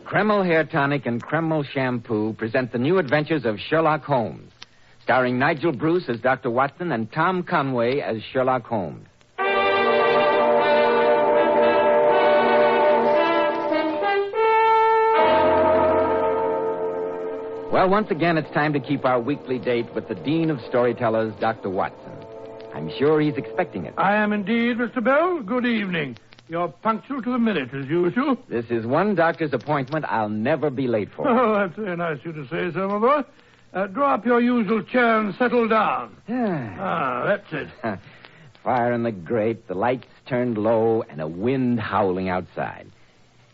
Kreml Hair Tonic and Kreml Shampoo present the new adventures of Sherlock Holmes, starring Nigel Bruce as Dr. Watson and Tom Conway as Sherlock Holmes. Well, once again, it's time to keep our weekly date with the Dean of Storytellers, Dr. Watson. I'm sure he's expecting it. I am indeed, Mr. Bell. Good evening. You're punctual to the minute, as usual. This is one doctor's appointment I'll never be late for. Oh, that's very nice of you to say so, my boy. Draw up your usual chair and settle down. That's it. Fire in the grate, the lights turned low, and a wind howling outside.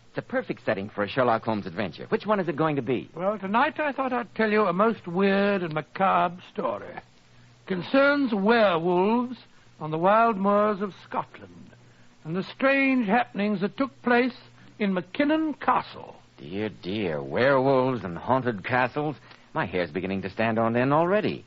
It's a perfect setting for a Sherlock Holmes adventure. Which one is it going to be? Well, tonight I thought I'd tell you a most weird and macabre story. It concerns werewolves on the wild moors of Scotland and the strange happenings that took place in Mackinnon Castle. Dear, dear, werewolves and haunted castles. My hair's beginning to stand on end already.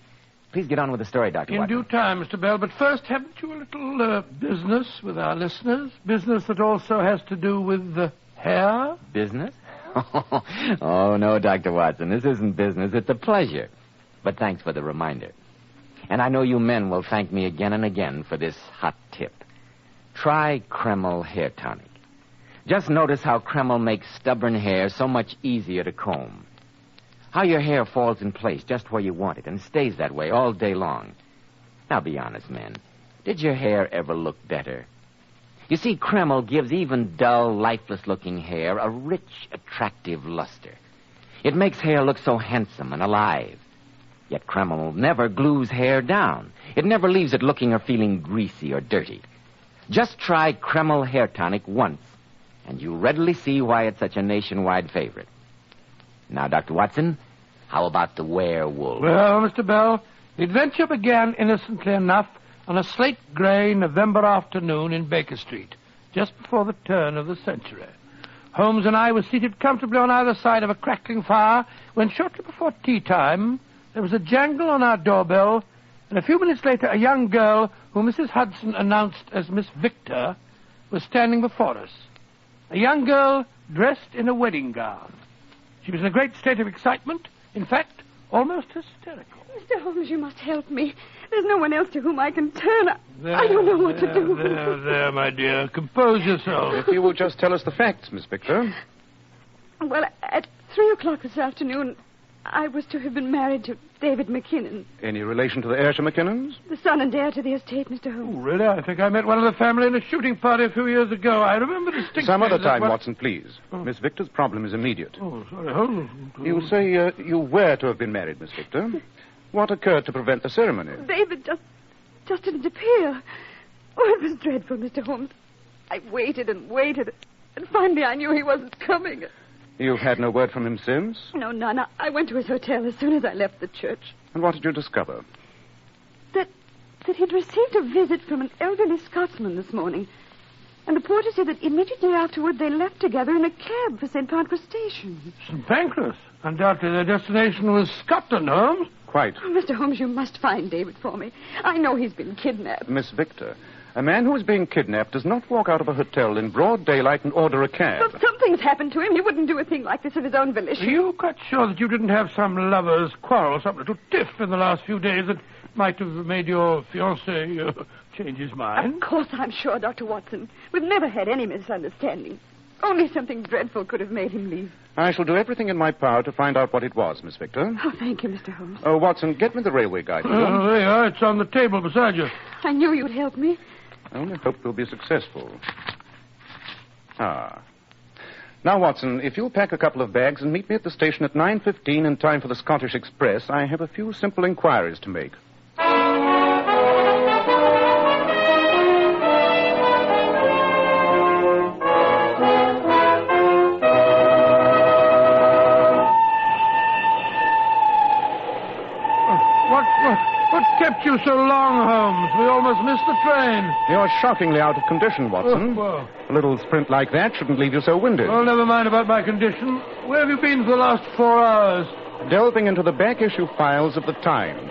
Please get on with the story, Dr. In Watson. due time, Mr. Bell, but first, haven't you a little business with our listeners? Business that also has to do with hair? Business? Oh, no, Dr. Watson. This isn't business. It's a pleasure. But thanks for the reminder. And I know you men will thank me again and again for this hot tip. Try Kreml Hair Tonic. Just notice how Kreml makes stubborn hair so much easier to comb. How your hair falls in place just where you want it and stays that way all day long. Now, be honest, men. Did your hair ever look better? You see, Kreml gives even dull, lifeless-looking hair a rich, attractive luster. It makes hair look so handsome and alive. Yet Kreml never glues hair down. It never leaves it looking or feeling greasy or dirty. Just try Kreml Hair Tonic once, and you'll readily see why it's such a nationwide favorite. Now, Dr. Watson, how about the werewolf? Well, Mr. Bell, the adventure began innocently enough on a slate-gray November afternoon in Baker Street, just before the turn of the century. Holmes and I were seated comfortably on either side of a crackling fire when, shortly before tea time, there was a jangle on our doorbell, and a few minutes later a young girl, who Mrs. Hudson announced as Miss Victor, was standing before us. A young girl dressed in a wedding gown. She was in a great state of excitement, in fact, almost hysterical. Mr. Holmes, you must help me. There's no one else to whom I can turn. I don't know what to do. There, my dear. Compose yourself. If you will just tell us the facts, Miss Victor. Well, at 3 o'clock this afternoon, I was to have been married to David McKinnon. Any relation to the heir to McKinnon's? The son and heir to the estate, Mr. Holmes. Oh, really? I think I met one of the family in a shooting party a few years ago. I remember distinctly. Some other time, Watson, please. Oh. Miss Victor's problem is immediate. Oh, sorry, Holmes. You say you were to have been married, Miss Victor. What occurred to prevent the ceremony? David just didn't appear. Oh, it was dreadful, Mr. Holmes. I waited and waited, and finally I knew he wasn't coming. You've had no word from him since? No, none. I went to his hotel as soon as I left the church. And what did you discover? That he'd received a visit from an elderly Scotsman this morning. And the porter said that immediately afterward they left together in a cab for St. Pancras Station. St. Pancras? Undoubtedly their destination was Scotland, Holmes. Quite. Oh, Mr. Holmes, you must find David for me. I know he's been kidnapped. Miss Victor, a man who is being kidnapped does not walk out of a hotel in broad daylight and order a cab. Well, something's happened to him. He wouldn't do a thing like this of his own volition. Are you quite sure that you didn't have some lover's quarrel, some little tiff in the last few days that might have made your fiancé change his mind? Of course I'm sure, Dr. Watson. We've never had any misunderstanding. Only something dreadful could have made him leave. I shall do everything in my power to find out what it was, Miss Victor. Oh, thank you, Mr. Holmes. Oh, Watson, get me the railway guide. Oh, there you are. It's on the table beside you. I knew you'd help me. I only hope we'll be successful. Ah. Now, Watson, if you'll pack a couple of bags and meet me at the station at 9:15 in time for the Scottish Express, I have a few simple inquiries to make. What kept you so long, Holmes? We almost missed the train. You're shockingly out of condition, Watson. Oh, well. A little sprint like that shouldn't leave you so winded. Well, never mind about my condition. Where have you been for the last 4 hours? Delving into the back issue files of the Times.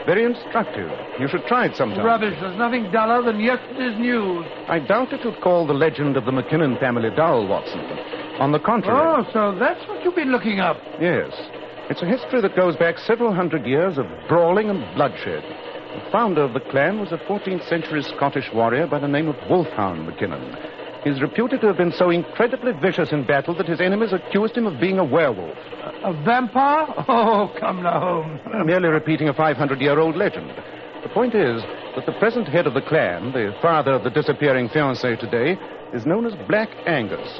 Very instructive. You should try it sometime. Rubbish. There's nothing duller than yesterday's news. I doubt it would call the legend of the McKinnon family dull, Watson. On the contrary. Oh, so that's what you've been looking up. Yes. It's a history that goes back several hundred years of brawling and bloodshed. The founder of the clan was a 14th century Scottish warrior by the name of Wolfhound McKinnon. He's reputed to have been so incredibly vicious in battle that his enemies accused him of being a werewolf. A vampire? Oh, come now, Holmes. I'm merely repeating a 500-year-old legend. The point is that the present head of the clan, the father of the disappearing fiancée today, is known as Black Angus.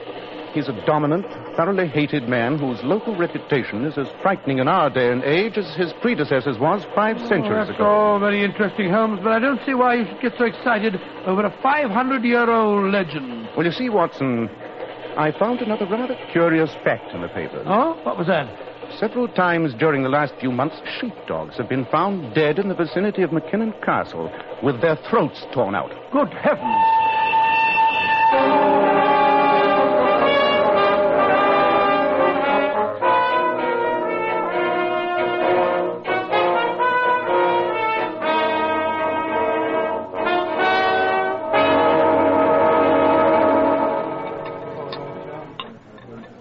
He's a dominant, thoroughly hated man whose local reputation is as frightening in our day and age as his predecessors was 5 centuries that's ago. all very interesting, Holmes, but I don't see why you should get so excited over a 500-year-old legend. Well, you see, Watson, I found another rather curious fact in the papers. Oh? What was that? Several times during the last few months, sheepdogs have been found dead in the vicinity of McKinnon Castle with their throats torn out. Good heavens.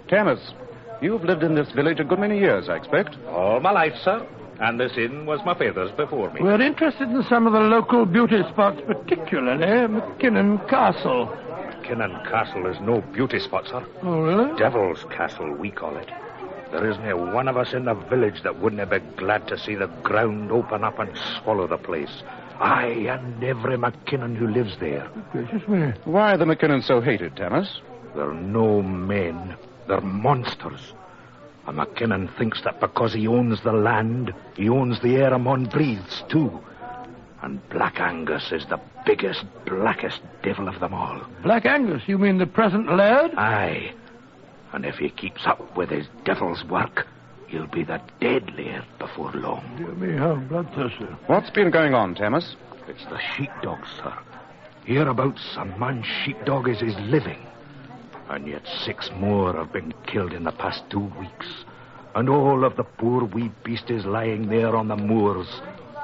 Denis, you've lived in this village a good many years, I expect. All my life, sir. And this inn was my father's before me. We're interested in some of the local beauty spots, particularly McKinnon Castle. McKinnon Castle is no beauty spot, sir. Oh, really? Devil's Castle, we call it. There isn't a one of us in the village that wouldn't be glad to see the ground open up and swallow the place. Aye, and every McKinnon who lives there. Gracious me. Why are the McKinnons so hated, Denis? They're no men. They're monsters. A McKinnon thinks that because he owns the land, he owns the air a man breathes, too. And Black Angus is the biggest, blackest devil of them all. Black Angus? You mean the present laird? Aye. And if he keeps up with his devil's work, he'll be the dead laird before long. Dear me, how bloodthirsty. What's been going on, Denis? It's the sheepdog, sir. Hereabouts, a man's sheepdog is his living. And yet 6 more have been killed in the past 2 weeks. And all of the poor wee beasties lying there on the moors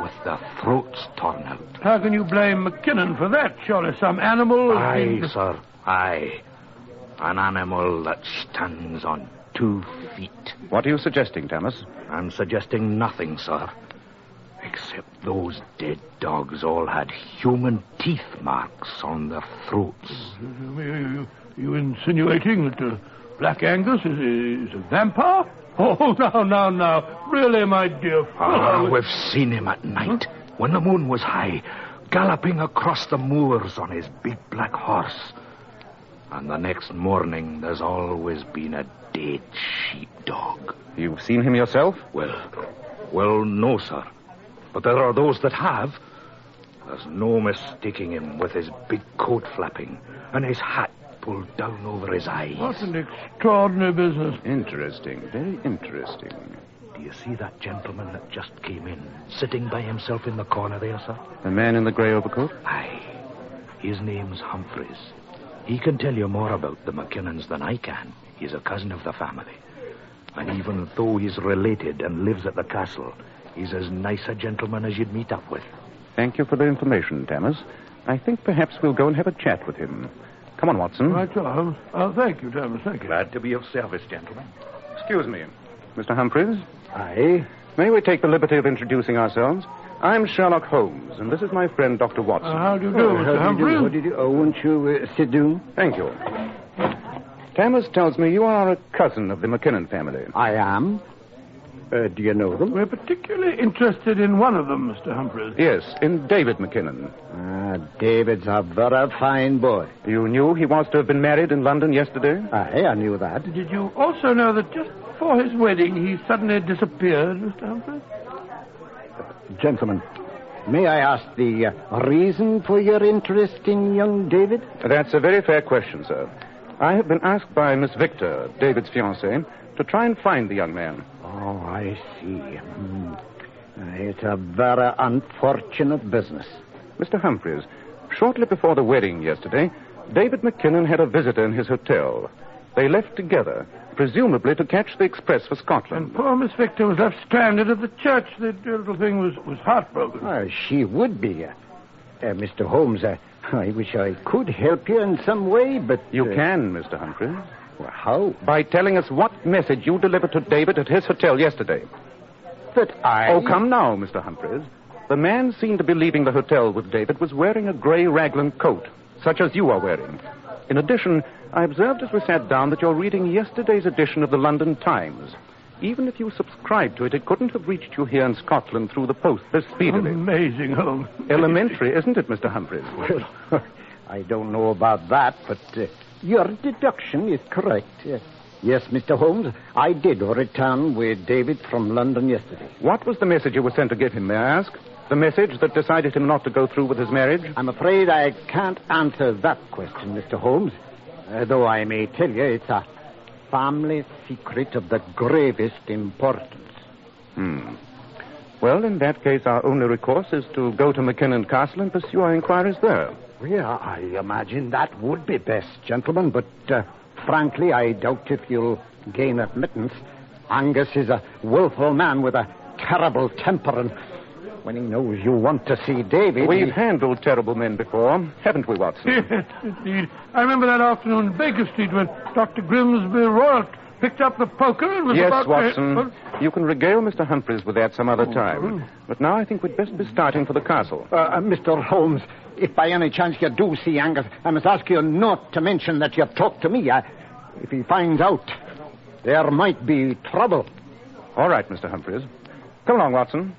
with their throats torn out. How can you blame McKinnon for that? Surely some animal... Aye, sir, aye. An animal that stands on 2 feet. What are you suggesting, Denis? I'm suggesting nothing, sir. Except those dead dogs all had human teeth marks on their throats. You insinuating that Black Angus is a vampire? Oh, no. Really, my dear fellow. We've seen him at night, when the moon was high, galloping across the moors on his big black horse. And the next morning, there's always been a dead sheepdog. You've seen him yourself? Well, no, sir. But there are those that have. There's no mistaking him with his big coat flapping and his hat pulled down over his eyes. What an extraordinary business. Interesting, very interesting. Do you see that gentleman that just came in, sitting by himself in the corner there, sir? The man in the grey overcoat? Aye. His name's Humphreys. He can tell you more about the McKinnons than I can. He's a cousin of the family. And even though he's related and lives at the castle, he's as nice a gentleman as you'd meet up with. Thank you for the information, Denis. I think perhaps we'll go and have a chat with him. Come on, Watson. Right, Holmes. Thank you, Thomas, thank you. Glad to be of service, gentlemen. Excuse me. Mr. Humphreys? Aye. May we take the liberty of introducing ourselves? I'm Sherlock Holmes, and this is my friend, Dr. Watson. How do you do, Mr. Humphreys? How do you do? Oh, won't you sit down? Thank you. Denis tells me you are a cousin of the McKinnon family. I am. Do you know them? We're particularly interested in one of them, Mr. Humphreys. Yes, in David McKinnon. David's a very fine boy. You knew he was to have been married in London yesterday? Aye, I knew that. Did you also know that just before his wedding he suddenly disappeared, Mr. Humphreys? Gentlemen, may I ask the reason for your interest in young David? That's a very fair question, sir. I have been asked by Miss Victor, David's fiancée, to try and find the young man. Oh, I see. It's a very unfortunate business. Mr. Humphreys, shortly before the wedding yesterday, David McKinnon had a visitor in his hotel. They left together, presumably to catch the express for Scotland. And poor Miss Victor was left stranded at the church. The little thing was heartbroken. She would be. Mr. Holmes, I wish I could help you in some way, but... You can, Mr. Humphreys. Well, how? By telling us what message you delivered to David at his hotel yesterday. But I... Oh, come now, Mr. Humphreys. The man seen to be leaving the hotel with David was wearing a grey raglan coat, such as you are wearing. In addition, I observed as we sat down that you're reading yesterday's edition of the London Times. Even if you subscribed to it, it couldn't have reached you here in Scotland through the post this speedily. Amazing, Holmes. Elementary, isn't it, Mr. Humphreys? Well, I don't know about that, but your deduction is correct. Yes, Mr. Holmes, I did return with David from London yesterday. What was the message you were sent to give him, may I ask? The message that decided him not to go through with his marriage? I'm afraid I can't answer that question, Mr. Holmes. Though I may tell you it's a family secret of the gravest importance. Well, in that case, our only recourse is to go to McKinnon Castle and pursue our inquiries there. Yeah, I imagine that would be best, gentlemen, but frankly, I doubt if you'll gain admittance. Angus is a willful man with a terrible temper, and when he knows you want to see David... We've handled terrible men before, haven't we, Watson? Yes, indeed. I remember that afternoon in Baker Street when Dr. Grimsby Roylott picked up the poker and was yes, about... Watson. You can regale Mr. Humphreys with that some other time. But now I think we'd best be starting for the castle. Mr. Holmes, if by any chance you do see Angus, I must ask you not to mention that you've talked to me. If he finds out, there might be trouble. All right, Mr. Humphreys. Come along, Watson.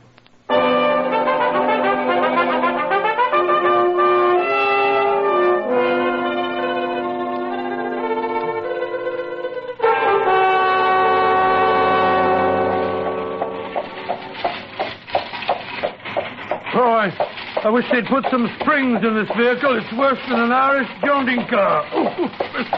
I wish they'd put some springs in this vehicle. It's worse than an Irish jointing car.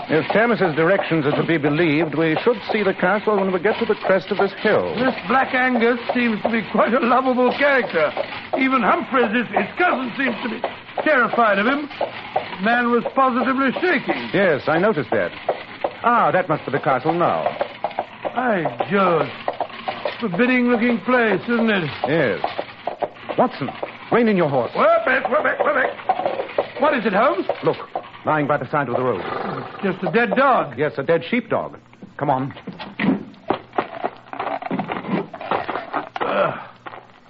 If Themis's directions are to be believed, we should see the castle when we get to the crest of this hill. This Black Angus seems to be quite a lovable character. Even Humphreys, his cousin, seems to be terrified of him. The man was positively shaking. Yes, I noticed that. Ah, that must be the castle now. By George. Forbidding-looking place, isn't it? Yes. Watson, rein in your horse. We're back. What is it, Holmes? Look, lying by the side of the road. It's just a dead dog. Yes, a dead sheepdog. Come on.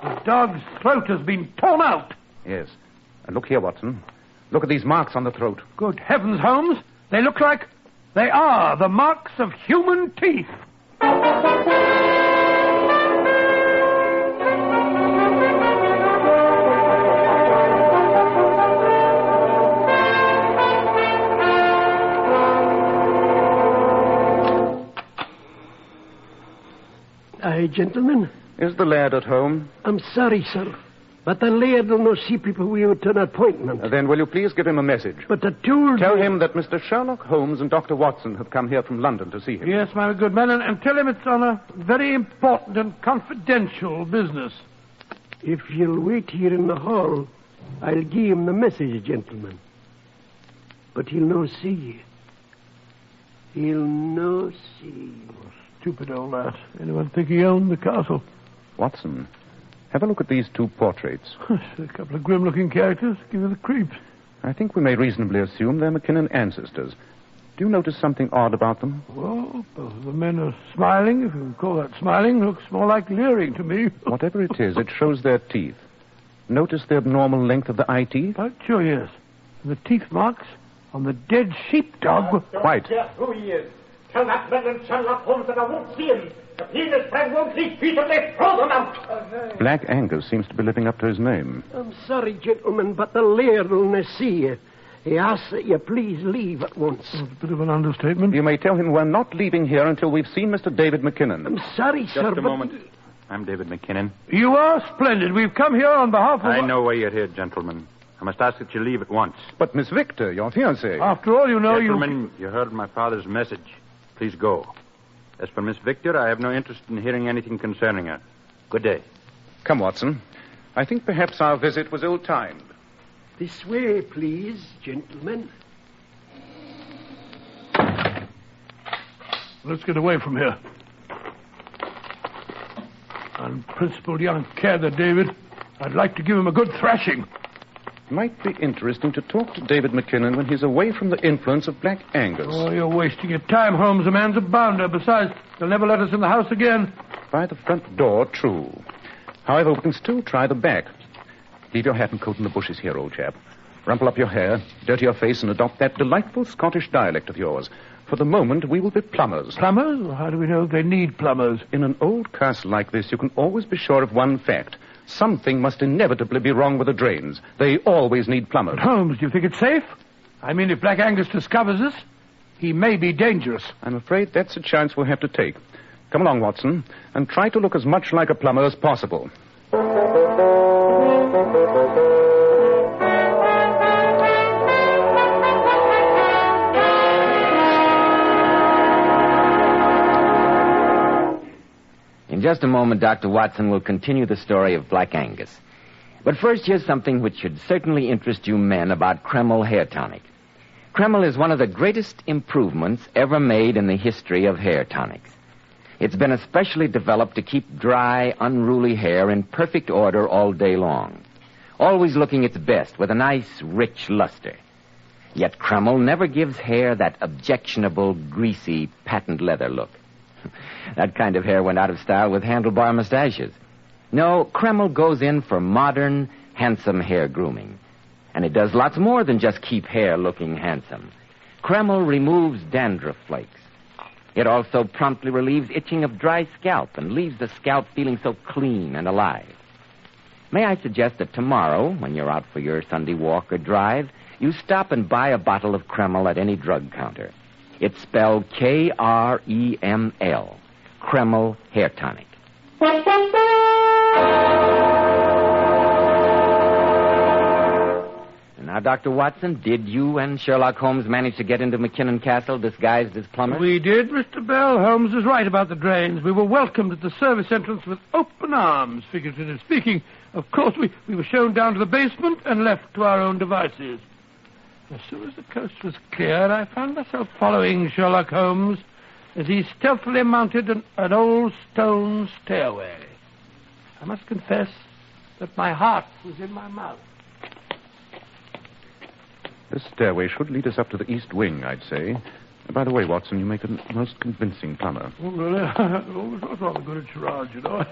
The dog's throat has been torn out. Yes. And look here, Watson. Look at these marks on the throat. Good heavens, Holmes. They look like... They are the marks of human teeth. Aye, gentlemen. Is the lad at home? I'm sorry, sir, but the laird will not see people without an appointment. Then will you please give him a message? But the told... Tell him that Mr. Sherlock Holmes and Dr. Watson have come here from London to see him. Yes, my good man, and tell him it's on a very important and confidential business. If you'll wait here in the hall, I'll give him the message, gentlemen. But he'll no see you. He'll no see you. Stupid old lad. Anyone think he owned the castle? Watson, have a look at these two portraits. A couple of grim-looking characters. Give you the creeps. I think we may reasonably assume they're McKinnon ancestors. Do you notice something odd about them? Well, both of the men are smiling, if you can call that smiling. Looks more like leering to me. Whatever it is, it shows their teeth. Notice the abnormal length of the eye teeth? Quite sure, yes. And the teeth marks on the dead sheepdog. Quite. Who he is. Tell that man and Sherlock Holmes that I won't see him. If he and his friend won't leave Peter, they throw them out. Black Angus seems to be living up to his name. I'm sorry, gentlemen, but the laird will not see you. He asks that you please leave at once. That's a bit of an understatement. You may tell him we're not leaving here until we've seen Mr. David McKinnon. I'm sorry, sir, Just a moment. I'm David McKinnon. You are splendid. We've come here on behalf of... I know why you're here, gentlemen. I must ask that you leave at once. But Miss Victor, your fiancée... After all, you know, Gentlemen, you heard my father's message. Please go. As for Miss Victor, I have no interest in hearing anything concerning her. Good day. Come, Watson. I think perhaps our visit was ill-timed. This way, please, gentlemen. Let's get away from here. Unprincipled young cadre, David. I'd like to give him a good thrashing. Might be interesting to talk to David McKinnon when he's away from the influence of Black Angus. Oh, you're wasting your time, Holmes. The man's a bounder. Besides, they'll never let us in the house again. By the front door, true. However, we can still try the back. Leave your hat and coat in the bushes here, old chap. Rumple up your hair, dirty your face, and adopt that delightful Scottish dialect of yours. For the moment, we will be plumbers. Plumbers? Well, how do we know they need plumbers? In an old castle like this, you can always be sure of one fact. Something must inevitably be wrong with the drains. They always need plumbers. But Holmes, do you think it's safe? I mean, if Black Angus discovers us, he may be dangerous. I'm afraid that's a chance we'll have to take. Come along, Watson, and try to look as much like a plumber as possible. In just a moment, Dr. Watson will continue the story of Black Angus. But first, here's something which should certainly interest you men about Kreml hair tonic. Kreml is one of the greatest improvements ever made in the history of hair tonics. It's been especially developed to keep dry, unruly hair in perfect order all day long, always looking its best with a nice, rich luster. Yet Kreml never gives hair that objectionable, greasy, patent leather look. That kind of hair went out of style with handlebar mustaches. No, Kreml goes in for modern, handsome hair grooming. And it does lots more than just keep hair looking handsome. Kreml removes dandruff flakes. It also promptly relieves itching of dry scalp and leaves the scalp feeling so clean and alive. May I suggest that tomorrow, when you're out for your Sunday walk or drive, you stop and buy a bottle of Kreml at any drug counter. It's spelled Kreml, Kreml Hair Tonic. Now, Dr. Watson, did you and Sherlock Holmes manage to get into McKinnon Castle disguised as plumbers? We did, Mr. Bell. Holmes is right about the drains. We were welcomed at the service entrance with open arms, figuratively speaking. Of course, we were shown down to the basement and left to our own devices. As soon as the coast was clear, I found myself following Sherlock Holmes as he stealthily mounted an old stone stairway. I must confess that my heart was in my mouth. This stairway should lead us up to the east wing, I'd say. By the way, Watson, you make a most convincing plumber. Oh, really? I always was rather good at charades, you know.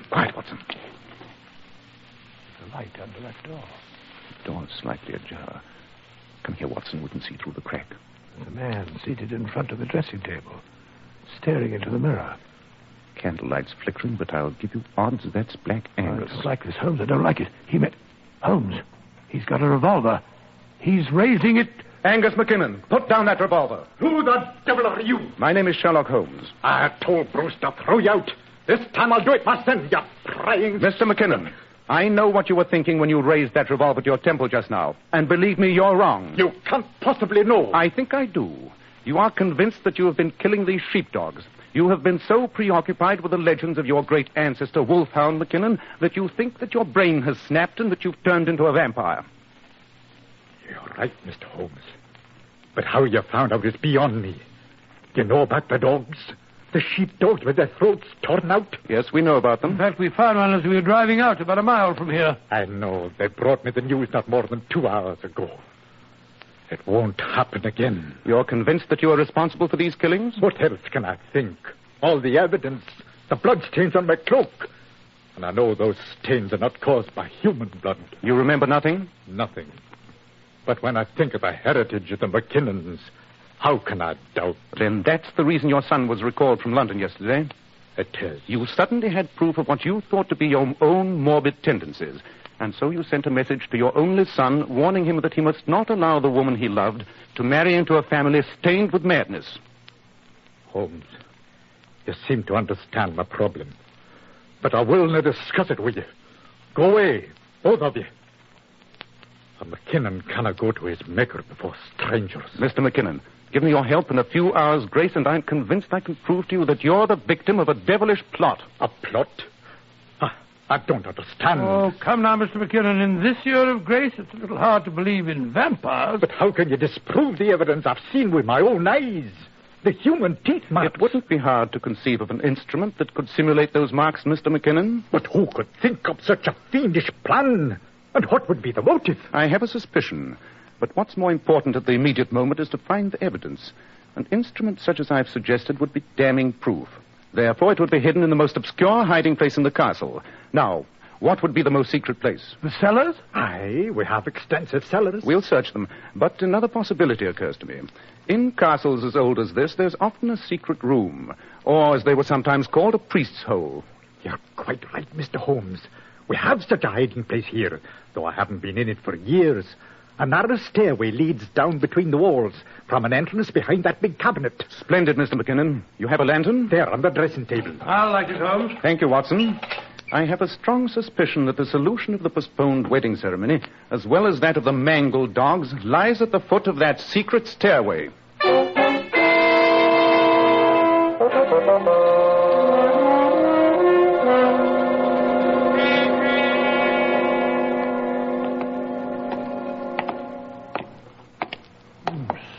Quiet, Watson. There's a light under that door. The door is slightly ajar. Come here, Watson. We can see through the crack. There's a man seated in front of the dressing table, staring into the mirror. Candlelight's flickering, but I'll give you odds that's Black Angus. I don't like this, Holmes. I don't like it. Holmes, he's got a revolver. He's raising it. Angus McKinnon, put down that revolver. Who the devil are you? My name is Sherlock Holmes. I told Bruce to throw you out. This time I'll do it myself, you prying... Mr. McKinnon, I know what you were thinking when you raised that revolver to your temple just now. And believe me, you're wrong. You can't possibly know. I think I do. You are convinced that you have been killing these sheepdogs. You have been so preoccupied with the legends of your great ancestor, Wolfhound McKinnon, that you think that your brain has snapped and that you've turned into a vampire. You're right, Mr. Holmes. But how you found out is beyond me. You know about the dogs? The sheepdogs with their throats torn out? Yes, we know about them. In fact, we found one as we were driving out about a mile from here. I know. They brought me the news not more than 2 hours ago. It won't happen again. You're convinced that you are responsible for these killings? What else can I think? All the evidence, the blood stains on my cloak. And I know those stains are not caused by human blood. You remember nothing? Nothing. But when I think of the heritage of the McKinnons, how can I doubt? Then that's the reason your son was recalled from London yesterday. It is. You suddenly had proof of what you thought to be your own morbid tendencies. And so you sent a message to your only son, warning him that he must not allow the woman he loved to marry into a family stained with madness. Holmes, you seem to understand my problem. But I will not discuss it with you. Go away, both of you. A McKinnon cannot go to his maker before strangers. Mr. McKinnon, give me your help and a few hours' grace, and I'm convinced I can prove to you that you're the victim of a devilish plot. A plot? I don't understand. Oh, come now, Mr. McKinnon. In this year of grace, it's a little hard to believe in vampires. But how can you disprove the evidence I've seen with my own eyes? The human teeth marks. It wouldn't be hard to conceive of an instrument that could simulate those marks, Mr. McKinnon. But who could think of such a fiendish plan? And what would be the motive? I have a suspicion. But what's more important at the immediate moment is to find the evidence. An instrument such as I've suggested would be damning proof. Therefore, it would be hidden in the most obscure hiding place in the castle. Now, what would be the most secret place? The cellars? Aye, we have extensive cellars. We'll search them. But another possibility occurs to me. In castles as old as this, there's often a secret room, or as they were sometimes called, a priest's hole. You're quite right, Mr. Holmes. We have such a hiding place here, though I haven't been in it for years. A narrow stairway leads down between the walls from an entrance behind that big cabinet. Splendid, Mr. McKinnon. You have a lantern? There, on the dressing table. I'll light it, Holmes. Thank you, Watson. I have a strong suspicion that the solution of the postponed wedding ceremony, as well as that of the mangled dogs, lies at the foot of that secret stairway.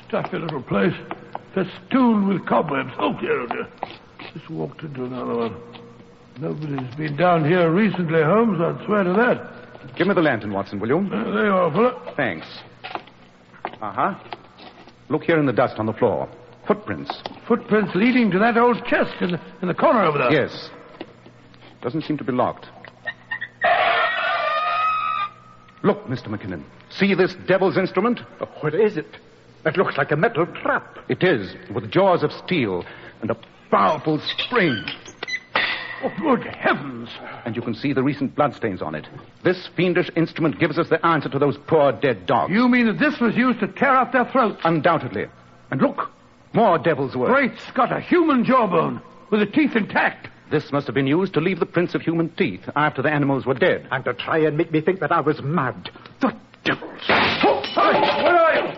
Stuffy little place. Festooned with cobwebs. Oh, dear, oh, dear. Just walked into another one. Nobody's been down here recently, Holmes. I'd swear to that. Give me the lantern, Watson, will you? There you are, fella. Thanks. Uh-huh. Look here in the dust on the floor. Footprints. Footprints leading to that old chest in the corner over there. Yes. Doesn't seem to be locked. Look, Mr. McKinnon. See this devil's instrument? Oh, what is it? It looks like a metal trap. It is, with jaws of steel and a powerful spring. Oh, good heavens. And you can see the recent bloodstains on it. This fiendish instrument gives us the answer to those poor dead dogs. You mean that this was used to tear out their throats? Undoubtedly. And look, more devil's work. Great Scott, a human jawbone with the teeth intact. This must have been used to leave the prints of human teeth after the animals were dead. And to try and make me think that I was mad. The devils. Oh, sorry. Where are you?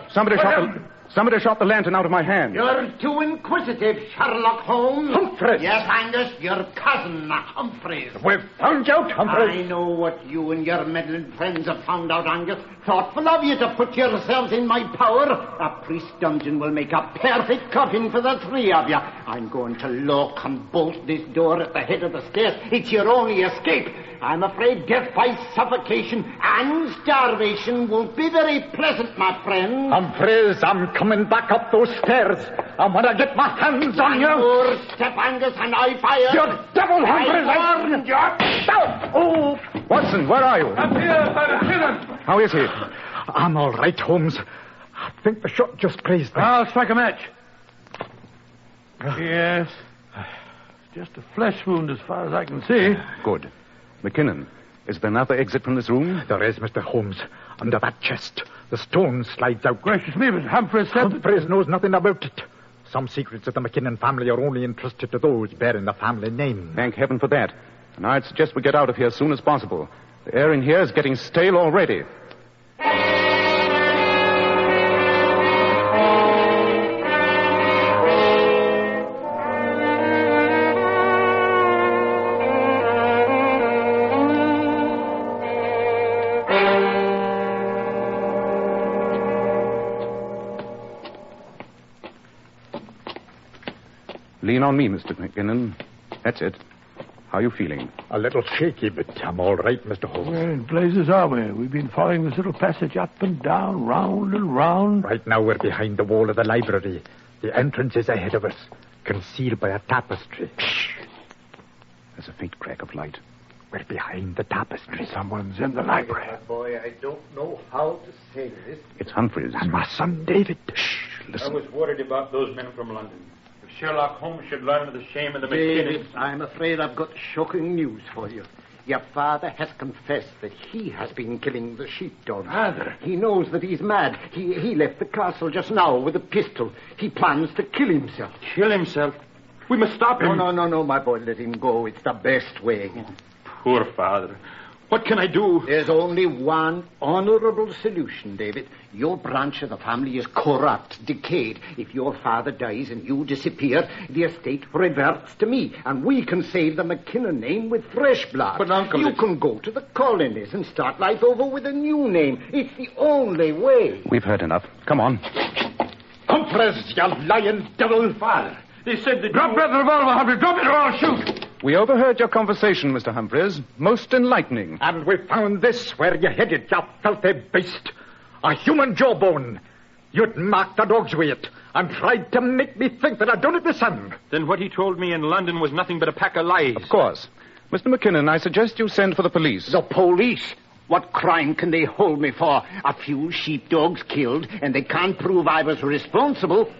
Somebody shot the lantern out of my hand. You're too inquisitive, Sherlock Holmes. Humphreys. Yes, Angus, your cousin, Humphreys. We've found you out, Humphreys. I know what you and your meddling friends have found out, Angus. Thoughtful of you to put yourselves in my power. A priest dungeon will make a perfect coffin for the three of you. I'm going to lock and bolt this door at the head of the stairs. It's your only escape. I'm afraid death by suffocation and starvation won't be very pleasant, my friend. Humphreys, I'm coming back up those stairs. And when I get my hands on you... Your step, Angus, and I fire. You devil, Humphreys! I warned you. Oh! Watson, where are you? Up here by the children. How is he? I'm all right, Holmes. I think the shot just grazed me. I'll strike a match. Yes. Just a flesh wound as far as I can see. Good. McKinnon, is there another exit from this room? There is, Mr. Holmes. Under that chest. The stone slides out. Gracious me, but Humphreys said... Humphreys knows nothing about it. Some secrets of the McKinnon family are only entrusted to those bearing the family name. Thank heaven for that. And I'd suggest we get out of here as soon as possible. The air in here is getting stale already. Lean on me, Mr. McKinnon. That's it. How are you feeling? A little shaky, but I'm all right, Mr. Holmes. Where in blazes are we? We've been following this little passage up and down, round and round. Right now we're behind the wall of the library. The entrance is ahead of us, concealed by a tapestry. Shh. There's a faint crack of light. We're behind the tapestry. Someone's in the library. Boy, I don't know how to say this. It's Humphreys. And my son, David. Shh. Listen. I was worried about those men from London. If Sherlock Holmes should learn of the shame of the David, McKinnons... I'm afraid I've got shocking news for you. Your father has confessed that he has been killing the sheepdogs. Father? He knows that he's mad. He left the castle just now with a pistol. He plans to kill himself. Kill himself? We must stop him. No, my boy. Let him go. It's the best way. Poor father. What can I do? There's only one honorable solution, David. Your branch of the family is corrupt, decayed. If your father dies and you disappear, the estate reverts to me, and we can save the McKinnon name with fresh blood. But, Uncle... You can go to the colonies and start life over with a new name. It's the only way. We've heard enough. Come on. Humphreys, you lying devil. Father, they said that... Drop that revolver, Humphrey. Drop it or I'll shoot. We overheard your conversation, Mr. Humphreys. Most enlightening. And we found this where you hid it, you filthy beast. A human jawbone. You'd marked the dogs with it and tried to make me think that I'd done it myself. Then what he told me in London was nothing but a pack of lies. Of course. Mr. McKinnon, I suggest you send for the police. The police? What crime can they hold me for? A few sheepdogs killed, and they can't prove I was responsible.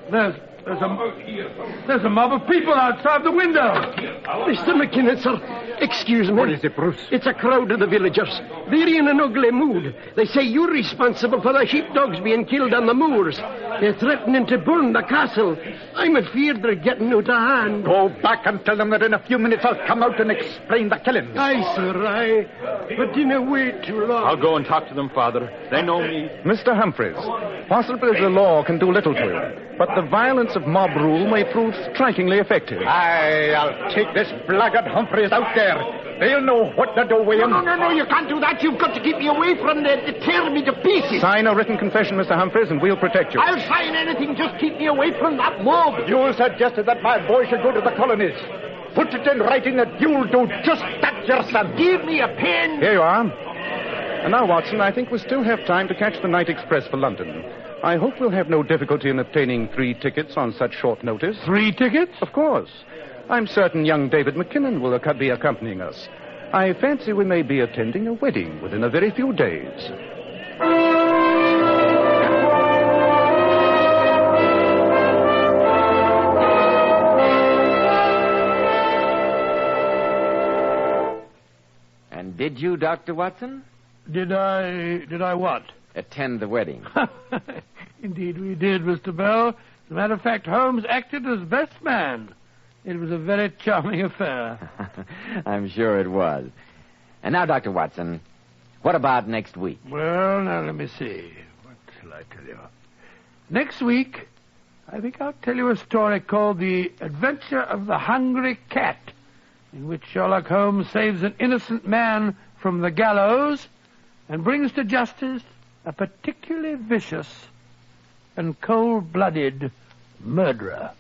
There's a mob of people outside the window. Mr. McKinnon, sir, excuse me. What is it, Bruce? It's a crowd of the villagers. They're in an ugly mood. They say you're responsible for the sheepdogs being killed on the moors. They're threatening to burn the castle. I'm afeard they're getting out of hand. Go back and tell them that in a few minutes I'll come out and explain the killing. Aye, sir, aye. But didn't wait too long. I'll go and talk to them, Father. They know me. Mr. Humphreys, possibly the law can do little to you, but the violence of mob rule may prove strikingly effective. Aye, I'll take this blackguard Humphreys out there. They'll know what to do with him. No, you can't do that. You've got to keep me away from them. They tear me to pieces. Sign a written confession, Mr. Humphreys, and we'll protect you. I'll sign anything. Just keep me away from that mob. You suggested that my boy should go to the colonies. Put it in writing that you'll do just that yourself. Give me a pen. Here you are. And now, Watson, I think we still have time to catch the night express for London. I hope we'll have no difficulty in obtaining 3 tickets on such short notice. 3 tickets? Of course. I'm certain young David McKinnon will be accompanying us. I fancy we may be attending a wedding within a very few days. And did you, Dr. Watson? Did I what? Attend the wedding. Indeed we did, Mr. Bell. As a matter of fact, Holmes acted as best man. It was a very charming affair. I'm sure it was. And now, Dr. Watson, what about next week? Well, now, let me see. What shall I tell you? Next week, I think I'll tell you a story called The Adventure of the Hungry Cat, in which Sherlock Holmes saves an innocent man from the gallows and brings to justice a particularly vicious and cold-blooded murderer.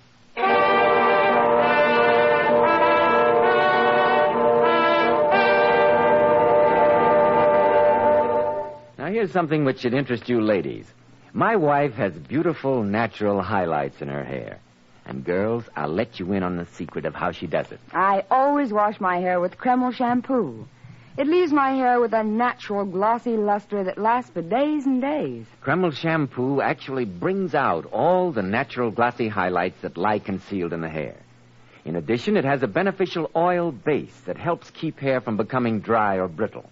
Now, here's something which should interest you ladies. My wife has beautiful, natural highlights in her hair. And, girls, I'll let you in on the secret of how she does it. I always wash my hair with Kreml shampoo. It leaves my hair with a natural, glossy luster that lasts for days and days. Kreml shampoo actually brings out all the natural, glossy highlights that lie concealed in the hair. In addition, it has a beneficial oil base that helps keep hair from becoming dry or brittle.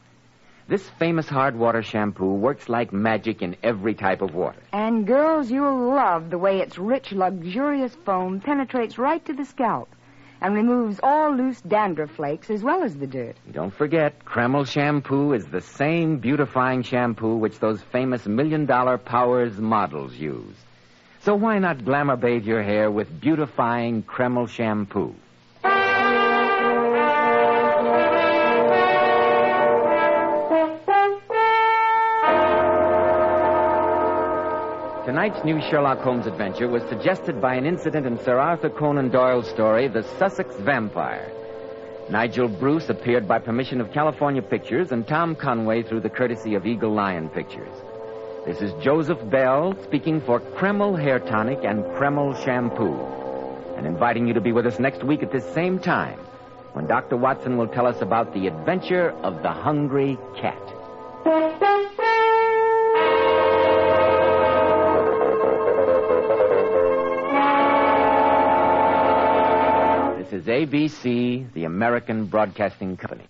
This famous hard water shampoo works like magic in every type of water. And, girls, you'll love the way its rich, luxurious foam penetrates right to the scalp and removes all loose dandruff flakes as well as the dirt. Don't forget, Kreml shampoo is the same beautifying shampoo which those famous $1 million Powers models use. So why not glamour bathe your hair with beautifying Kreml shampoo? Tonight's new Sherlock Holmes adventure was suggested by an incident in Sir Arthur Conan Doyle's story, The Sussex Vampire. Nigel Bruce appeared by permission of California Pictures and Tom Conway through the courtesy of Eagle Lion Pictures. This is Joseph Bell speaking for Kreml Hair Tonic and Kreml Shampoo, and inviting you to be with us next week at this same time when Dr. Watson will tell us about the adventure of the Hungry Cat. This is ABC, the American Broadcasting Company.